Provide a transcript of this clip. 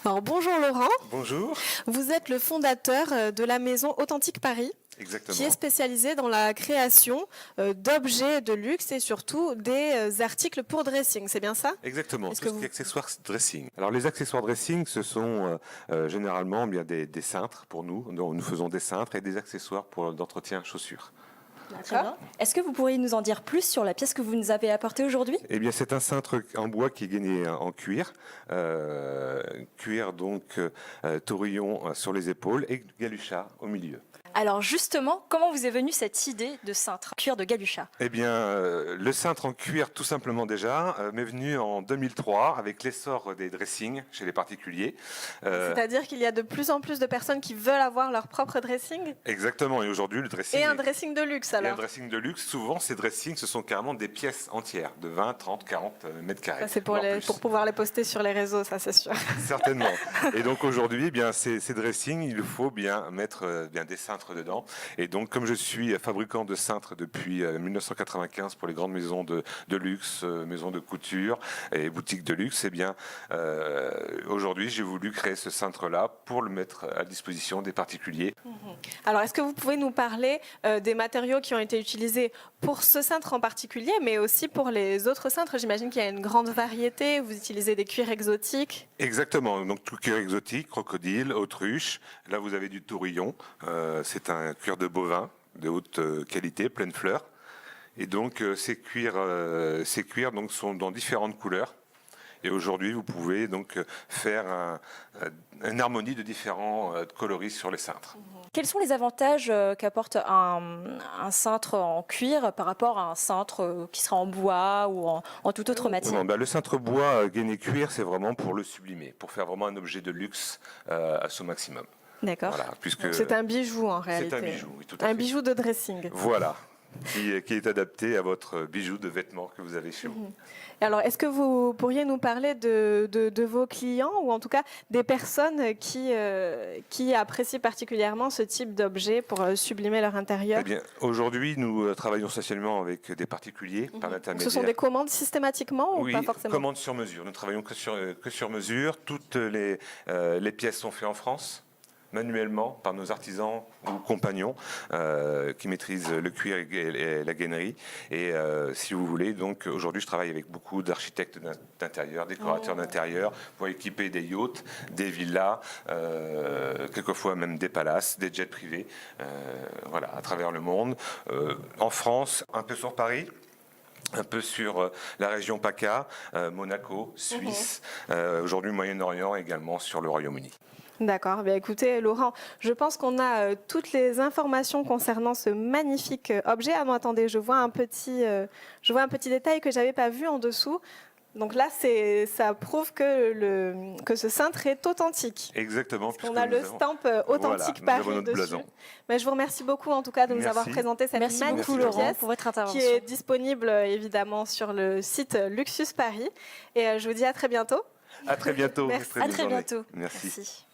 Alors, bonjour Laurent, Bonjour. vous êtes le fondateur de la maison Authentique Paris, Exactement. qui est spécialisée dans la création d'objets de luxe et surtout des articles pour dressing, c'est bien ça? Exactement, Est-ce tout que ce qui vous- est accessoires dressing. Alors les accessoires dressing, ce sont généralement bien des cintres pour nous. Nous faisons des cintres et des accessoires pour d'entretien chaussures. Très bien. Est-ce que vous pourriez nous en dire plus sur la pièce que vous nous avez apportée aujourd'hui? Eh bien, c'est un cintre en bois qui est gainé en cuir, cuir donc taurillon sur les épaules et galucha au milieu. Alors justement, comment vous est venue cette idée de cintre cuir de galucha? Eh bien, le cintre en cuir, tout simplement déjà, m'est venu en 2003 avec l'essor des dressings chez les particuliers. C'est-à-dire qu'il y a de plus en plus de personnes qui veulent avoir leur propre dressing Exactement, et aujourd'hui, le dressing... et un dressing de luxe Et un alors. dressing de luxe, souvent ces dressings, ce sont carrément des pièces entières de 20, 30, 40 mètres carrés. Ça, c'est pour, voire plus. pour pouvoir les poster sur les réseaux, ça c'est sûr. Certainement. Et donc aujourd'hui, eh bien ces dressings, il faut bien mettre bien des cintres dedans. Et donc comme je suis fabricant de cintres depuis 1995 pour les grandes maisons de luxe, maisons de couture et boutiques de luxe, eh bien aujourd'hui j'ai voulu créer ce cintre-là pour le mettre à disposition des particuliers. Alors, est-ce que vous pouvez nous parler des matériaux qui ont été utilisés pour ce cintre en particulier, mais aussi pour les autres cintres? J'imagine qu'il y a une grande variété. Vous utilisez des cuirs exotiques. Exactement, donc tout cuir exotique, crocodile, autruche. Là vous avez du taurillon, c'est un cuir de bovin de haute qualité, pleine fleur. Et donc ces cuirs donc, sont dans différentes couleurs. Et aujourd'hui vous pouvez donc faire une harmonie de différents coloris sur les cintres. Quels sont les avantages qu'apporte un cintre en cuir par rapport à un cintre qui sera en bois ou en toute autre matière? Non, le cintre bois gainé cuir, c'est vraiment pour le sublimer, pour faire vraiment un objet de luxe à son maximum. D'accord. Voilà, puisque Donc, c'est un bijou en réalité. c'est un bijou, oui, tout à Un fait. bijou de dressing. Voilà, qui est adapté à votre bijou de vêtements que vous avez chez vous. Et alors, est-ce que vous pourriez nous parler de vos clients ou en tout cas des personnes qui apprécient particulièrement ce type d'objet pour sublimer leur intérieur? Eh bien, aujourd'hui, nous travaillons essentiellement avec des particuliers par l'intermédiaire. Ce sont des commandes systématiquement ou Oui, pas forcément? commande sur mesure. Nous travaillons que sur mesure. Toutes les pièces sont faites en France, manuellement, par nos artisans ou compagnons qui maîtrisent le cuir et la gainerie. Et si vous voulez, donc aujourd'hui, je travaille avec beaucoup d'architectes d'intérieur, décorateurs d'intérieur, pour équiper des yachts, des villas, quelquefois même des palaces, des jets privés, voilà, à travers le monde. En France, un peu sur Paris. Un peu sur la région PACA, Monaco, Suisse, aujourd'hui Moyen-Orient, également sur le Royaume-Uni. D'accord. Bien, écoutez, Laurent, je pense qu'on a toutes les informations concernant ce magnifique objet. Ah non, attendez, je vois un petit détail que j'avais pas vu en dessous. Donc là, ça prouve que ce cintre est authentique. Exactement. On a le stamp Authentique Voilà, nous avons Paris notre dessus. blason. Mais je vous remercie beaucoup en tout cas de nous avoir Merci. présenté cette Merci magnifique beaucoup Merci, Laurent pièce pour votre qui intervention. est disponible évidemment sur le site Luxus Paris. Et je vous dis à très bientôt. À très bientôt. Merci. Très À bonne très journée. bientôt. Merci. Merci.